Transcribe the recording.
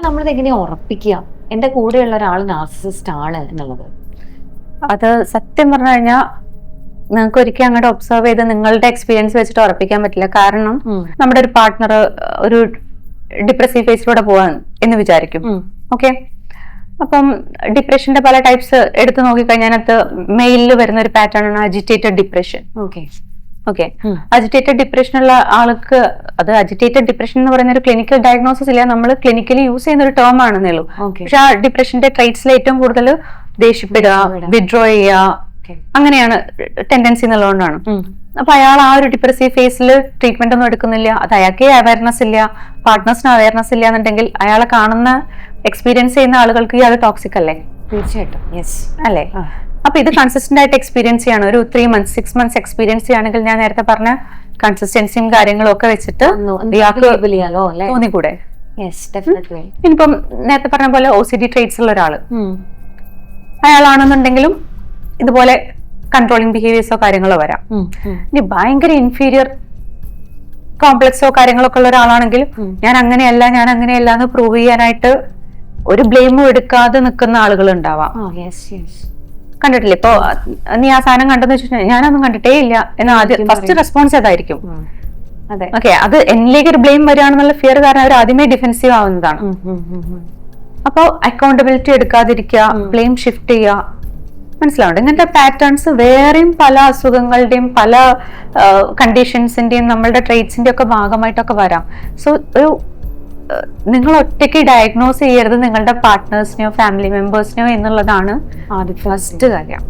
നമ്മളിത് എങ്ങനെയാ ഉറപ്പിക്കുക എന്റെ കൂടെയുള്ള ഒരാൾ നാർസിസിസ്റ്റ് ആണ് എന്നുള്ളത്? അത് സത്യം പറഞ്ഞു കഴിഞ്ഞാൽ നിങ്ങൾക്ക് ഒരിക്കലും അങ്ങോട്ട് ഒബ്സർവ് ചെയ്ത് നിങ്ങളുടെ എക്സ്പീരിയൻസ് വെച്ചിട്ട് ഉറപ്പിക്കാൻ പറ്റില്ല. കാരണം നമ്മുടെ ഒരു പാർട്ട്ണർ ഒരു ഡിപ്രസീവ് ഫേസിലൂടെ പോവാൻ എന്ന് വിചാരിക്കും. ഓക്കെ, അപ്പം ഡിപ്രഷന്റെ പല ടൈപ്സ് എടുത്തു നോക്കിക്കഴിഞ്ഞാൽ അതിനകത്ത് മെയിലിൽ വരുന്ന ഒരു പാറ്റേൺ ആണ് agitated depression. Okay, agitated depression ഉള്ള ആൾക്ക്, അത് അജിറ്റേറ്റഡ് ഡിപ്രഷൻ എന്ന് പറയുന്ന ഒരു ക്ലിനിക്കൽ ഡയഗ്നോസിസ് ഇല്ല, നമ്മൾ ക്ലിനിക്കലി യൂസ് ചെയ്യുന്ന ഒരു ടേം ആണെന്നേ ഉള്ളൂ. പക്ഷെ ആ ഡിപ്രഷന്റെ ട്രൈറ്റ്സിൽ ഏറ്റവും കൂടുതൽ ദേഷ്യപ്പെടുക, വിഡ്രോ ചെയ്യുക, അങ്ങനെയാണ് ടെൻഡൻസി എന്നുള്ളതുകൊണ്ടാണ്. അപ്പൊ അയാൾ ആ ഒരു ഡിപ്രസീവ് ഫേസിൽ ട്രീറ്റ്മെന്റ് ഒന്നും എടുക്കുന്നില്ല, അത് അയാൾക്ക് അവയർനെസ് ഇല്ല, പാർട്ട്നേഴ്സിന് അവയർനെസ് ഇല്ല എന്നുണ്ടെങ്കിൽ അയാളെ കാണുന്ന എക്സ്പീരിയൻസ് ചെയ്യുന്ന ആളുകൾക്ക് അത് ടോക്സിക് അല്ലേ? തീർച്ചയായിട്ടും യെസ് അല്ലേ? അപ്പൊ ഇത് കൺസിസ്റ്റന്റ് ആയിട്ട് എക്സ്പീരിയൻസ് ചെയ്യാണ്, ഒരു 3 months 6 months എക്സ്പീരിയൻസ് ചെയ്യുകയാണെങ്കിൽ ഞാൻ നേരത്തെ പറഞ്ഞ കൺസിസ്റ്റൻസിയും കാര്യങ്ങളും ഒക്കെ വെച്ചിട്ട് തോന്നിക്കൂടെ? ഇനിയിപ്പം നേരത്തെ പറഞ്ഞ പോലെ OCD ട്രേറ്റ്സ് ഉള്ള ഒരാള് അയാളാണെന്നുണ്ടെങ്കിലും ഇതുപോലെ കൺട്രോളിങ് ബിഹേവിയേഴ്സോ കാര്യങ്ങളോ വരാം. ഇനി ഭയങ്കര ഇൻഫീരിയർ കോംപ്ലക്സോ കാര്യങ്ങളൊക്കെ ഉള്ള ഒരാളാണെങ്കിൽ ഞാൻ അങ്ങനെയല്ല എന്ന് പ്രൂവ് ചെയ്യാനായിട്ട് ഒരു ബ്ലെയിമും എടുക്കാതെ നിൽക്കുന്ന ആളുകൾ ഉണ്ടാവാം. കണ്ടിട്ടില്ലേ? ഇപ്പൊ നീ ആ സാധനം കണ്ടെന്ന് വെച്ചിട്ടുണ്ടെങ്കിൽ ഞാനൊന്നും കണ്ടിട്ടേ ഇല്ല എന്ന് ആദ്യം ഫസ്റ്റ് റെസ്പോൺസ് അതായിരിക്കും. ഓക്കെ, അത് എന്നിലേക്ക് ഒരു ബ്ലെയിം വരികയാണെന്നുള്ള ഫിയർ കാരണം അവർ ആദ്യമേ ഡിഫെൻസീവ് ആവുന്നതാണ്. അപ്പൊ അക്കൗണ്ടബിലിറ്റി എടുക്കാതിരിക്കുക, ബ്ലെയിം ഷിഫ്റ്റ് ചെയ്യുക, മനസ്സിലാവുന്നുണ്ട്? ഇങ്ങനത്തെ പാറ്റേൺസ് വേറെയും പല അസുഖങ്ങളുടെയും പല കണ്ടീഷൻസിന്റെയും നമ്മളുടെ ട്രേറ്റ്സിന്റെ ഒക്കെ ഭാഗമായിട്ടൊക്കെ വരാം. സോ ഒരു നിങ്ങൾ ഒറ്റയ്ക്ക് ഡയഗ്നോസ് ചെയ്യരുത് നിങ്ങളുടെ പാർട്ട്നേഴ്സിനെയോ ഫാമിലി മെമ്പേഴ്സിനെയോ എന്നുള്ളതാണ് ഫസ്റ്റ് കാര്യം.